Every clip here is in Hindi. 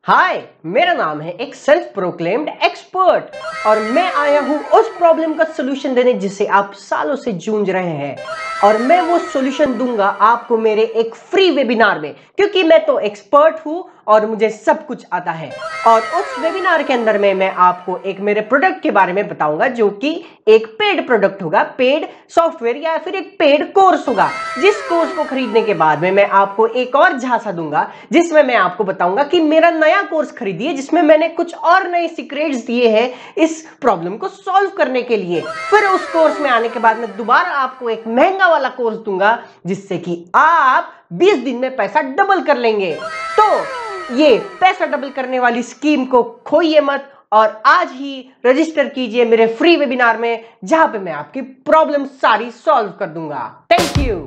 हाय, मेरा नाम है एक सेल्फ प्रोक्लेम्ड एक्सपर्ट और मैं आया हूं उस प्रॉब्लम का सॉल्यूशन देने जिससे आप सालों से जूझ रहे हैं। और मैं वो सॉल्यूशन दूंगा आपको मेरे एक फ्री वेबिनार में, क्योंकि मैं तो एक्सपर्ट हूं और मुझे सब कुछ आता है। और उस वेबिनार के अंदर में मैं आपको एक मेरे प्रोडक्ट के बारे में बताऊंगा, जो कि एक पेड प्रोडक्ट होगा, पेड सॉफ्टवेयर या फिर एक पेड कोर्स होगा, जिस कोर्स को खरीदने के बाद में मैं आपको एक और झांसा दूंगा, जिसमें मैं आपको बताऊंगा कि मेरा नया कोर्स खरीदिए, जिसमें मैंने कुछ और नए सीक्रेट्स दिए हैं इस प्रॉब्लम को सॉल्व करने के लिए। फिर उस कोर्स में आने के बाद मैं दोबारा आपको एक महंगा वाला कोर्स दूंगा, जिससे कि आप 20 दिन में पैसा डबल कर लेंगे। तो ये पैसा डबल करने वाली स्कीम को खोइए मत और आज ही रजिस्टर कीजिए मेरे फ्री वेबिनार में, जहां पे मैं आपकी प्रॉब्लम सारी सॉल्व कर दूंगा। Thank you.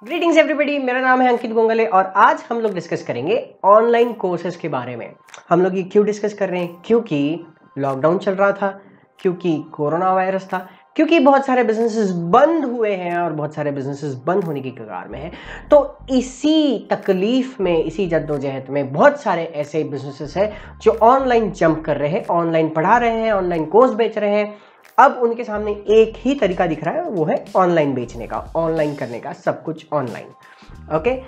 ग्रीटिंग्स एवरीबॉडी, मेरा नाम है अंकित गोंगले और आज हम लोग डिस्कस करेंगे ऑनलाइन कोर्सेज के बारे में। हम लोग ये क्यों डिस्कस कर रहे हैं? क्योंकि लॉकडाउन चल रहा था, क्योंकि कोरोना वायरस था, क्योंकि बहुत सारे बिजनेसेस बंद हुए हैं और बहुत सारे बिजनेसेस बंद होने की कगार में हैं। तो इसी तकलीफ में, इसी जद्दोजहद में बहुत सारे ऐसे बिजनेसेस हैं जो ऑनलाइन जंप कर रहे हैं, ऑनलाइन पढ़ा रहे हैं, ऑनलाइन कोर्स बेच रहे हैं। अब उनके सामने एक ही तरीका दिख रहा है, वो है ऑनलाइन बेचने का, ऑनलाइन करने का, सब कुछ ऑनलाइन। ओके,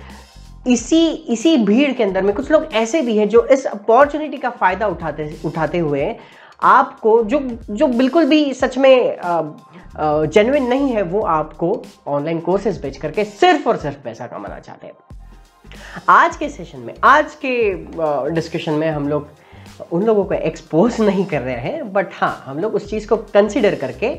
इसी भीड़ के अंदर में कुछ लोग ऐसे भी हैं जो इस अपॉर्चुनिटी का फायदा उठाते हुए आपको जो बिल्कुल भी सच में जेन्युइन नहीं है, वो आपको ऑनलाइन कोर्सेज बेच करके सिर्फ और सिर्फ पैसा कमाना चाहते हैं। आज के सेशन में, आज के डिस्कशन में हम लोग उन लोगों को एक्सपोज नहीं कर रहे हैं, बट हाँ, हम लोग उस चीज़ को कंसिडर करके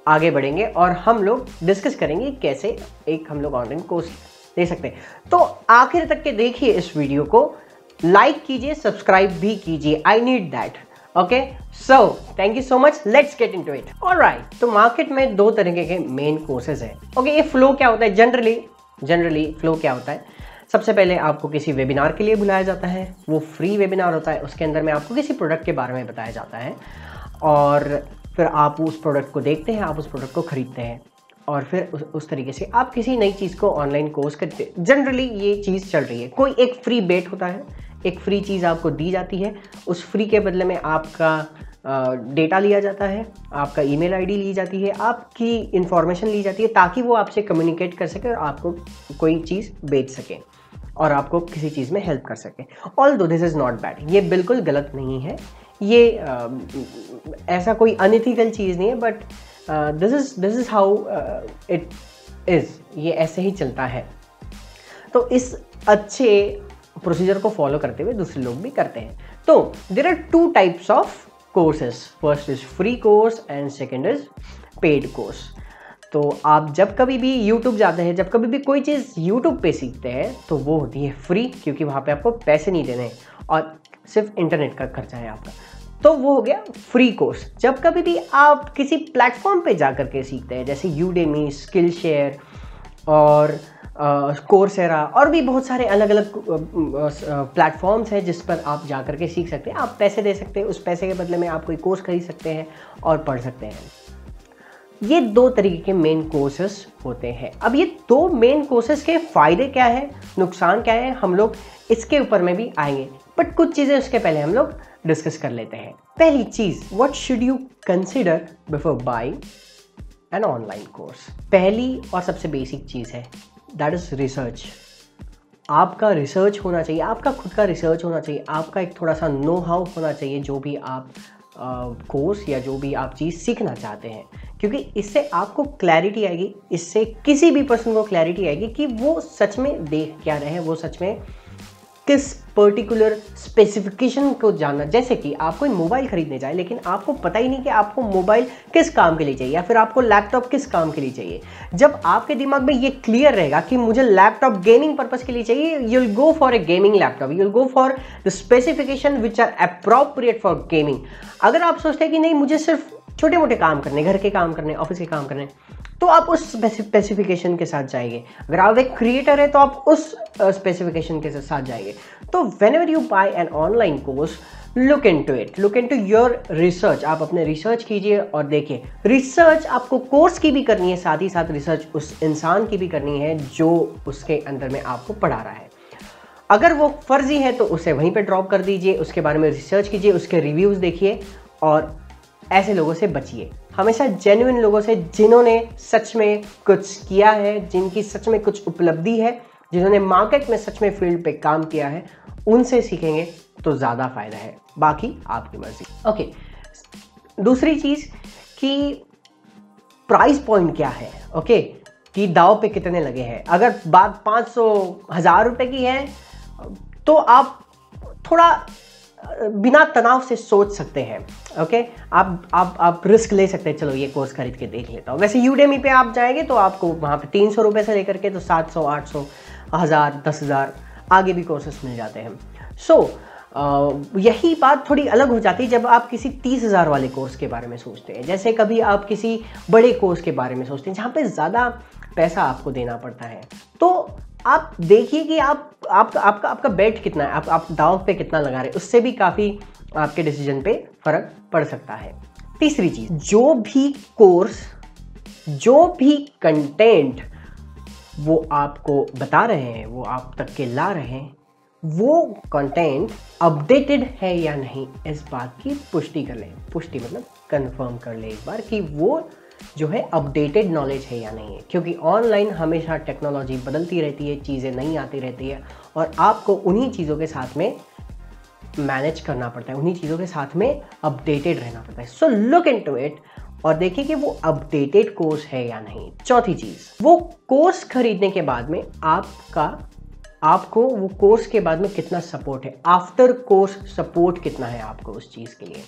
आगे बढ़ेंगे और हम लोग डिस्कस करेंगे कैसे एक हम लोग ऑनलाइन कोर्स दे सकते हैं। तो आखिर तक के देखिए इस वीडियो को, लाइक कीजिए, सब्सक्राइब भी कीजिए, I need that. Okay, so thank you so much, let's get into it. Alright, तो मार्केट में दो तरीके के मेन कोर्सेज हैं। ओके, ये फ्लो क्या होता है? जनरली फ्लो क्या होता है? सबसे पहले आपको किसी वेबिनार के लिए बुलाया जाता है, वो फ्री वेबिनार होता है, उसके अंदर में आपको किसी प्रोडक्ट के बारे में बताया जाता है और फिर आप उस प्रोडक्ट को देखते हैं, आप उस प्रोडक्ट को खरीदते हैं और फिर उस तरीके से आप किसी नई चीज़ को ऑनलाइन कोर्स करते हैं। जनरली ये चीज़ चल रही है, कोई एक फ्री बेट होता है, एक फ्री चीज़ आपको दी जाती है, उस फ्री के बदले में आपका डेटा लिया जाता है, आपका ईमेल आईडी ली जाती है, आपकी इंफॉर्मेशन ली जाती है, ताकि वो आपसे कम्युनिकेट कर सके और आपको कोई चीज़ बेच सके और आपको किसी चीज़ में हेल्प कर सके। Although this is not bad, ये बिल्कुल गलत नहीं है, ये ऐसा कोई अनइथिकल चीज़ नहीं है, but this is how it is, ये ऐसे ही चलता है। तो इस अच्छे प्रोसीजर को फॉलो करते हुए दूसरे लोग भी करते हैं। तो there are two types of courses, first is free course and second is paid course. तो आप जब कभी भी YouTube जाते हैं, जब कभी भी कोई चीज़ YouTube पे सीखते हैं, तो वो होती है फ्री, क्योंकि वहाँ पे आपको पैसे नहीं देने हैं और सिर्फ इंटरनेट का खर्चा है आपका, तो वो हो गया फ्री कोर्स। जब कभी भी आप किसी प्लेटफॉर्म पे जा करके सीखते हैं, जैसे यूडेमी, स्किल शेयर और कोर्सेरा और भी बहुत सारे अलग अलग प्लेटफॉर्म्स हैं जिस पर आप जा करके सीख सकते हैं, आप पैसे दे सकते हैं, उस पैसे के बदले में आप कोई कोर्स खरीद सकते हैं और पढ़ सकते हैं। ये दो तरीके के मेन कोर्सेस होते हैं। अब ये दो मेन कोर्सेस के फ़ायदे क्या है, नुकसान क्या है, हम लोग इसके ऊपर में भी आएंगे, बट कुछ चीज़ें उसके पहले हम लोग डिस्कस कर लेते हैं। पहली चीज़, what should you consider before buying an online course? पहली और सबसे बेसिक चीज़ है, दैट इज़ रिसर्च। आपका रिसर्च होना चाहिए, आपका खुद का रिसर्च होना चाहिए, आपका एक थोड़ा सा नो हाउ होना चाहिए जो भी आप कोर्स या जो भी आप चीज़ सीखना चाहते हैं, क्योंकि इससे आपको क्लैरिटी आएगी, इससे किसी भी पर्सन को क्लैरिटी आएगी कि वो सच में देख क्या रहे हैं, वो सच में किस पर्टिकुलर स्पेसिफिकेशन को जानना। जैसे कि आप कोई मोबाइल खरीदने जाए, लेकिन आपको पता ही नहीं कि आपको मोबाइल किस काम के लिए चाहिए या फिर आपको लैपटॉप किस काम के लिए चाहिए। जब आपके दिमाग में ये क्लियर रहेगा कि मुझे लैपटॉप गेमिंग पर्पस के लिए चाहिए, you will go for a gaming laptop, you will go for the specification which are appropriate for gaming. अगर आप सोचते हैं कि नहीं, मुझे सिर्फ छोटे मोटे काम करने, घर के काम करने, ऑफिस के काम करने, तो आप उस स्पेसिफिकेशन के साथ जाएंगे। अगर आप एक क्रिएटर है तो आप उस स्पेसिफिकेशन के साथ जाएंगे। तो whenever you buy an online course, look into your research. आप अपने रिसर्च कीजिए और देखिए, रिसर्च आपको कोर्स की भी करनी है, साथ ही साथ रिसर्च उस इंसान की भी करनी है जो उसके अंदर में आपको पढ़ा रहा है। अगर वो फर्जी है तो उसे वहीं पे ड्रॉप कर दीजिए, उसके बारे में रिसर्च कीजिए, उसके रिव्यूज़ देखिए और ऐसे लोगों से बचिए। हमेशा जेन्युइन लोगों से, जिन्होंने सच में कुछ किया है, जिनकी सच में कुछ उपलब्धि है, जिन्होंने मार्केट में सच में फील्ड पे काम किया है, उनसे सीखेंगे तो ज़्यादा फायदा है। बाकी आपकी मर्जी। ओके, दूसरी चीज़ कि प्राइस पॉइंट क्या है। ओके, कि दाव पे कितने लगे हैं। अगर बात 500-1000 रुपए की है तो आप थोड़ा बिना तनाव से सोच सकते हैं। ओके, आप रिस्क ले सकते हैं, चलो ये कोर्स खरीद के देख लेता हूँ। वैसे यूडेमी पे आप जाएंगे तो आपको वहाँ पे 300 रुपये से लेकर के तो 700, 800, 1000, 10,000 आगे भी कोर्सेस मिल जाते हैं। यही बात थोड़ी अलग हो जाती है जब आप किसी 30,000 वाले कोर्स के बारे में सोचते हैं। जैसे कभी आप किसी बड़े कोर्स के बारे में सोचते हैं जहाँ पे ज़्यादा पैसा आपको देना पड़ता है, तो आप देखिए कि आपका बेट कितना है, आप दाव पे कितना लगा रहे हैं, उससे भी काफ़ी आपके डिसीजन पे फर्क पड़ सकता है। तीसरी चीज़, जो भी कोर्स, जो भी कंटेंट वो आपको बता रहे हैं, वो आप तक के ला रहे हैं, वो कंटेंट अपडेटेड है या नहीं, इस बात की पुष्टि कर लें। पुष्टि मतलब कंफर्म कर लें एक बार कि वो जो है अपडेटेड नॉलेज है या नहीं है। क्योंकि ऑनलाइन हमेशा टेक्नोलॉजी बदलती रहती है, चीज़ें नई आती रहती है और आपको उन्हीं चीज़ों के साथ में मैनेज करना पड़ता है, उन्हीं चीज़ों के साथ में अपडेटेड रहना पड़ता है। सो लुक इनटू इट और देखिए कि वो अपडेटेड कोर्स है या नहीं। चौथी चीज़, वो कोर्स खरीदने के बाद में आपको वो कोर्स के बाद में कितना सपोर्ट है, आफ्टर कोर्स सपोर्ट कितना है आपको उस चीज़ के लिए।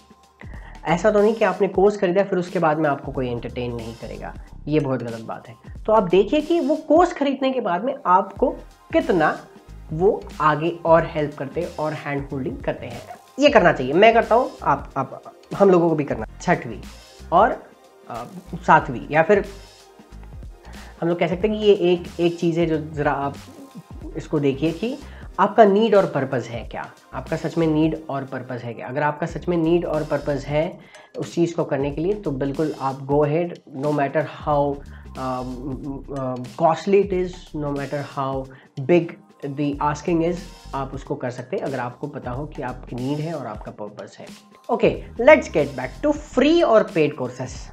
ऐसा तो नहीं कि आपने कोर्स खरीदा फिर उसके बाद में आपको कोई एंटरटेन नहीं करेगा, ये बहुत गलत बात है। तो आप देखिए कि वो कोर्स खरीदने के बाद में आपको कितना वो आगे और हेल्प करते हैं और हैंड होल्डिंग करते हैं। ये करना चाहिए, मैं करता हूँ, आप हम लोगों को भी करना। 6वीं और 7वीं, या फिर हम लोग कह सकते हैं कि ये एक चीज़ है जो ज़रा आप इसको देखिए कि आपका नीड और पर्पज़ है क्या, आपका सच में नीड और पर्पज़ है क्या। अगर आपका सच में नीड और पर्पज़ है उस चीज़ को करने के लिए तो बिल्कुल आप go ahead, no matter how costly it is, no matter how big the asking is, आप उसको कर सकते हैं अगर आपको पता हो कि आपकी नीड है और आपका पर्पज़ है। Okay, let's get back to free और पेड कोर्सेस।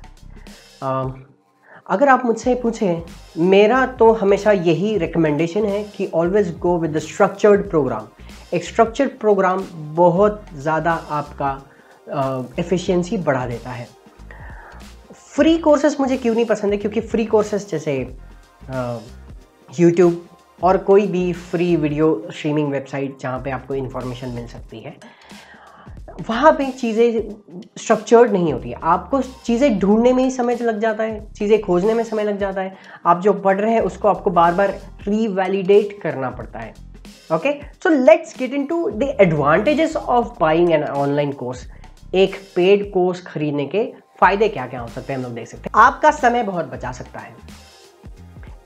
अगर आप मुझसे पूछें, मेरा तो हमेशा यही रिकमेंडेशन है कि always go with the structured program. एक स्ट्रक्चर्ड प्रोग्राम बहुत ज़्यादा आपका एफिशिएंसी बढ़ा देता है। फ्री कोर्सेस मुझे क्यों नहीं पसंद है, क्योंकि फ्री कोर्सेस जैसे यूट्यूब और कोई भी फ्री वीडियो स्ट्रीमिंग वेबसाइट जहाँ पे आपको इन्फॉर्मेशन मिल सकती है, वहाँ पे चीज़ें स्ट्रक्चर्ड नहीं होती है। आपको चीज़ें ढूंढने में ही समय लग जाता है, चीज़ें खोजने में समय लग जाता है। आप जो पढ़ रहे हैं उसको आपको बार बार रीवैलिडेट करना पड़ता है। Okay, so let's get into the advantages of buying an online course. एक पेड कोर्स खरीदने के फायदे क्या क्या हो सकते हैं हम लोग देख सकते हैं। आपका समय बहुत बचा सकता है,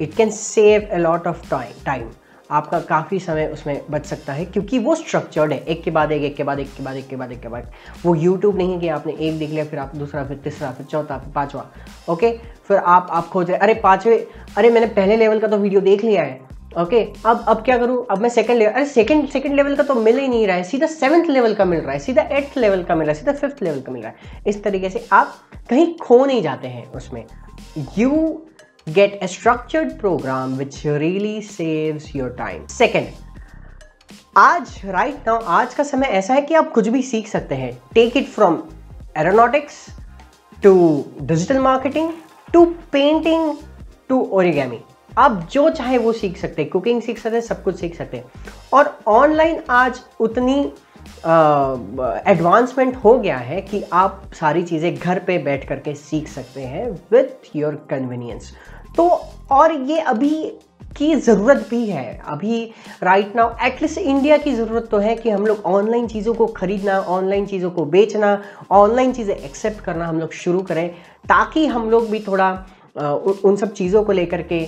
it can save a lot of time. आपका काफ़ी समय उसमें बच सकता है क्योंकि वो स्ट्रक्चर्ड है, एक के बाद एक के बाद एक के बाद। वो यूट्यूब नहीं है कि आपने एक देख लिया फिर आप दूसरा, फिर तीसरा, फिर चौथा, फिर पांचवा। ओके, फिर आप खोज रहे, अरे पांचवे, अरे मैंने पहले लेवल का तो वीडियो देख लिया है। ओके, अब क्या करूँ, अब मैं सेकंड लेवल, अरे सेकंड लेवल का तो मिल ही नहीं रहा है, सीधा 7th लेवल का मिल रहा है, सीधा 8th लेवल का मिल रहा है, सीधा 5th लेवल का मिल रहा है। इस तरीके से आप कहीं खो नहीं जाते हैं उसमें। You get a structured program which really saves your time. Second, right now आज का समय ऐसा है कि आप कुछ भी सीख सकते हैं। Take it from aeronautics to digital marketing to painting to origami. आप जो चाहे वो सीख सकते हैं, कुकिंग सीख सकते हैं, सब कुछ सीख सकते हैं। और ऑनलाइन आज उतनी एडवांसमेंट हो गया है कि आप सारी चीज़ें घर पे बैठ करके सीख सकते हैं विथ योर कन्वीनियंस। तो और ये अभी की ज़रूरत भी है, अभी राइट नाउ एटलीस्ट इंडिया की ज़रूरत तो है कि हम लोग ऑनलाइन चीज़ों को खरीदना, ऑनलाइन चीज़ों को बेचना, ऑनलाइन चीज़ें एक्सेप्ट करना हम लोग शुरू करें, ताकि हम लोग भी थोड़ा उन सब चीज़ों को लेकर के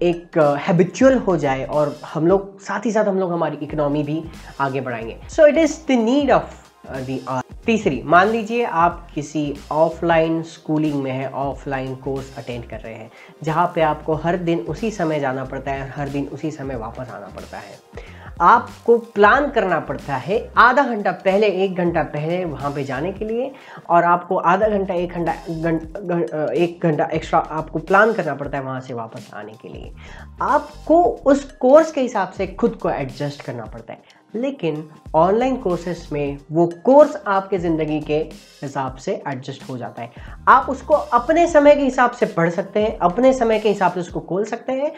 एक हैबिचुअल हो जाए और हम लोग साथ ही साथ हम लोग हमारी इकोनॉमी भी आगे बढ़ाएंगे। So it is the need of the hour. तीसरी, मान लीजिए आप किसी ऑफलाइन स्कूलिंग में है, ऑफलाइन कोर्स अटेंड कर रहे हैं जहाँ पे आपको हर दिन उसी समय जाना पड़ता है और हर दिन उसी समय वापस आना पड़ता है। आपको प्लान करना पड़ता है आधा घंटा पहले, 1 घंटा पहले वहाँ पे जाने के लिए, और आपको आधा घंटा 1 घंटा एक्स्ट्रा आपको प्लान करना पड़ता है वहाँ से वापस आने के लिए। आपको उस कोर्स के हिसाब से खुद को एडजस्ट करना पड़ता है। लेकिन ऑनलाइन कोर्सेस में वो कोर्स आपके ज़िंदगी के हिसाब से एडजस्ट हो जाता है। आप उसको अपने समय के हिसाब से पढ़ सकते हैं, अपने समय के हिसाब से उसको खोल सकते हैं,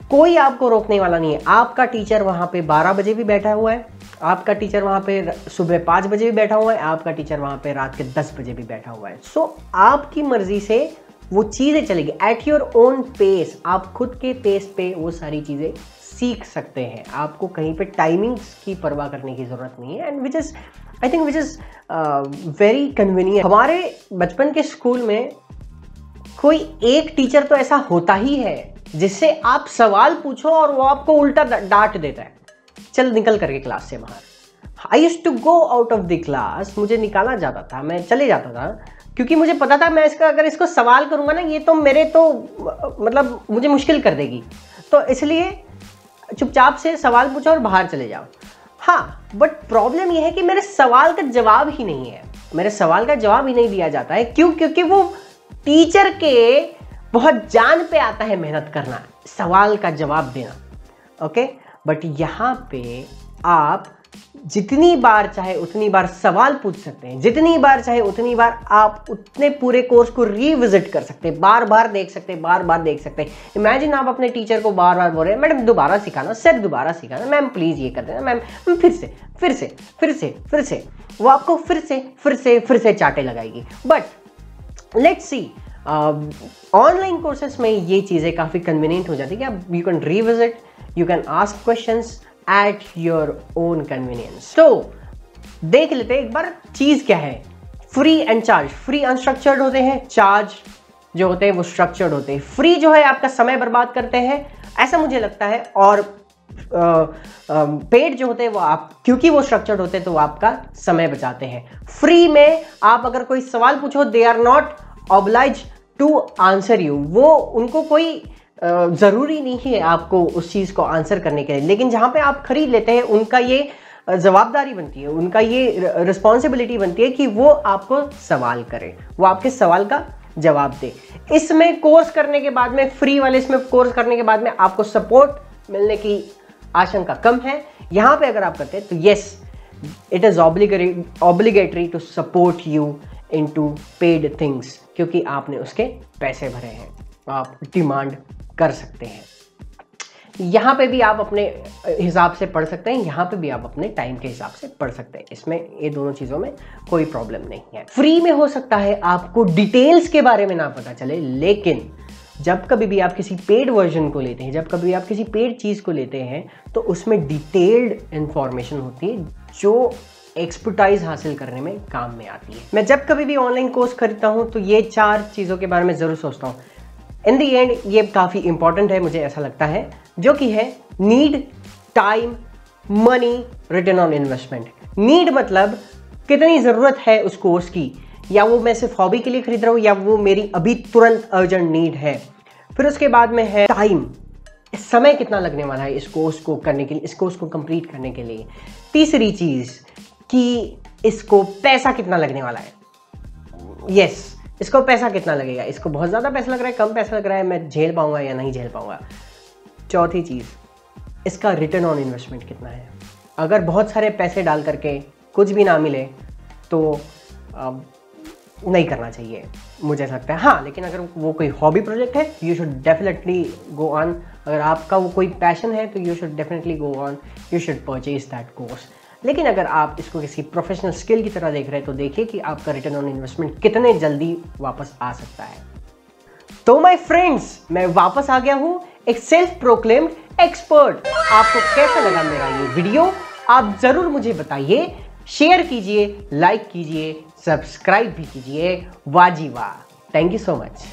कोई आपको रोकने वाला नहीं है। आपका टीचर वहाँ पे 12 बजे भी बैठा हुआ है, आपका टीचर वहाँ पे सुबह 5 बजे भी बैठा हुआ है, आपका टीचर वहाँ पे रात के 10 बजे भी बैठा हुआ है। सो आपकी मर्जी से वो चीज़ें चलेगी, एट योर ओन पेस। आप खुद के पेस पे वो सारी चीज़ें सीख सकते हैं। आपको कहीं पे टाइमिंग्स की परवाह करने की ज़रूरत नहीं है, and which is I think which is very convenient. हमारे बचपन के स्कूल में कोई एक टीचर तो ऐसा होता ही है जिससे आप सवाल पूछो और वो आपको उल्टा डांट देता है, चल निकल करके क्लास से बाहर। I used to go out of the class, मुझे निकाला जाता था, मैं चले जाता था, क्योंकि मुझे पता था मैं अगर इसको सवाल करूंगा ना, ये तो मेरे तो मतलब मुझे मुश्किल कर देगी, तो इसलिए चुपचाप से सवाल पूछो और बाहर चले जाओ। हाँ, बट प्रॉब्लम यह है कि मेरे सवाल का जवाब ही नहीं है, मेरे सवाल का जवाब ही नहीं दिया जाता है। क्यों? क्योंकि वो टीचर के बहुत जान पे आता है मेहनत करना, सवाल का जवाब देना। ओके, बट यहाँ पे आप जितनी बार चाहे उतनी बार सवाल पूछ सकते हैं, जितनी बार चाहे उतनी बार आप उतने पूरे कोर्स को रिविजिट कर सकते हैं, बार बार देख सकते हैं, बार बार देख सकते हैं। इमेजिन आप अपने टीचर को बार बार बोल रहे हैं, मैडम दोबारा सिखाना, सर दोबारा सिखाना, मैम प्लीज़ ये कर देना, मैम फिर से वो आपको फिर से चाटे लगाएगी। But let's see, online courses में ये चीज़ें काफ़ी कन्वीनियंट हो जाती है कि आप you can revisit, you can ask questions at your own convenience. तो देख लेते हैं एक बार चीज़ क्या है free and charge. Free unstructured होते हैं, चार्ज जो होते हैं वो स्ट्रक्चर्ड होते हैं। फ्री जो है आपका समय बर्बाद करते हैं, ऐसा मुझे लगता है, और पेड जो होते हैं वो आप, क्योंकि वो स्ट्रक्चर्ड होते हैं तो वो आपका समय बचाते हैं। फ्री में आप अगर कोई सवाल पूछो, they are not obliged to answer you, वो उनको कोई ज़रूरी नहीं है आपको उस चीज़ को आंसर करने के लिए। लेकिन जहाँ पे आप खरीद लेते हैं, उनका ये जवाबदारी बनती है, उनका ये रिस्पॉन्सिबिलिटी बनती है कि वो आपको सवाल करे, वो आपके सवाल का जवाब दे। इसमें कोर्स करने के बाद में, फ्री वाले इसमें कोर्स करने के बाद में आपको सपोर्ट मिलने की आशंका कम है। यहाँ पे अगर आप करते हैं तो yes, it is obligatory to support you into paid things, क्योंकि आपने उसके पैसे भरे हैं, आप डिमांड कर सकते हैं। यहाँ पे भी आप अपने हिसाब से पढ़ सकते हैं, यहाँ पे भी आप अपने टाइम के हिसाब से पढ़ सकते हैं। इसमें ये दोनों चीज़ों में कोई प्रॉब्लम नहीं है। फ्री में हो सकता है आपको डिटेल्स के बारे में ना पता चले, लेकिन जब कभी भी आप किसी पेड वर्जन को लेते हैं, जब कभी आप किसी पेड चीज़ को लेते हैं, तो उसमें डिटेल्ड इंफॉर्मेशन होती है जो एक्सपर्टाइज हासिल करने में काम में आती है। मैं जब कभी भी ऑनलाइन कोर्स खरीदता हूँ तो ये 4 चीज़ों के बारे में ज़रूर सोचता हूँ। इन दी एंड ये काफ़ी इंपॉर्टेंट है, मुझे ऐसा लगता है, जो कि है need, time, money, return on investment. Need मतलब कितनी ज़रूरत है उस कोर्स की, या वो मैं सिर्फ हॉबी के लिए खरीद रहा हूँ, या वो मेरी अभी तुरंत अर्जेंट नीड है। फिर उसके बाद में है टाइम, समय कितना लगने वाला है इस कोर्स को करने के लिए, इस कोर्स को कंप्लीट करने के लिए। तीसरी चीज़ कि इसको पैसा कितना लगने वाला है, यस, इसको पैसा कितना लगेगा, इसको बहुत ज़्यादा पैसा लग रहा है, कम पैसा लग रहा है, मैं झेल पाऊंगा या नहीं झेल पाऊंगा। चौथी चीज़, इसका रिटर्न ऑन इन्वेस्टमेंट कितना है। अगर बहुत सारे पैसे डाल करके कुछ भी ना मिले तो नहीं करना चाहिए, मुझे ऐसा लगता है। हाँ, लेकिन अगर वो कोई हॉबी प्रोजेक्ट है, you should definitely go on. अगर आपका वो कोई पैशन है तो you should definitely go on, you should purchase that course. लेकिन अगर आप इसको किसी प्रोफेशनल स्किल की तरह देख रहे हैं तो देखिए कि आपका रिटर्न ऑन इन्वेस्टमेंट कितने जल्दी वापस आ सकता है। तो माय फ्रेंड्स, मैं वापस आ गया हूँ, एक सेल्फ प्रोक्लेम्ड एक्सपर्ट। आपको कैसा लगा मेरा ये वीडियो, आप ज़रूर मुझे बताइए, शेयर कीजिए, लाइक कीजिए, सब्सक्राइब भी कीजिए। वाह जी वाह, थैंक यू सो मच।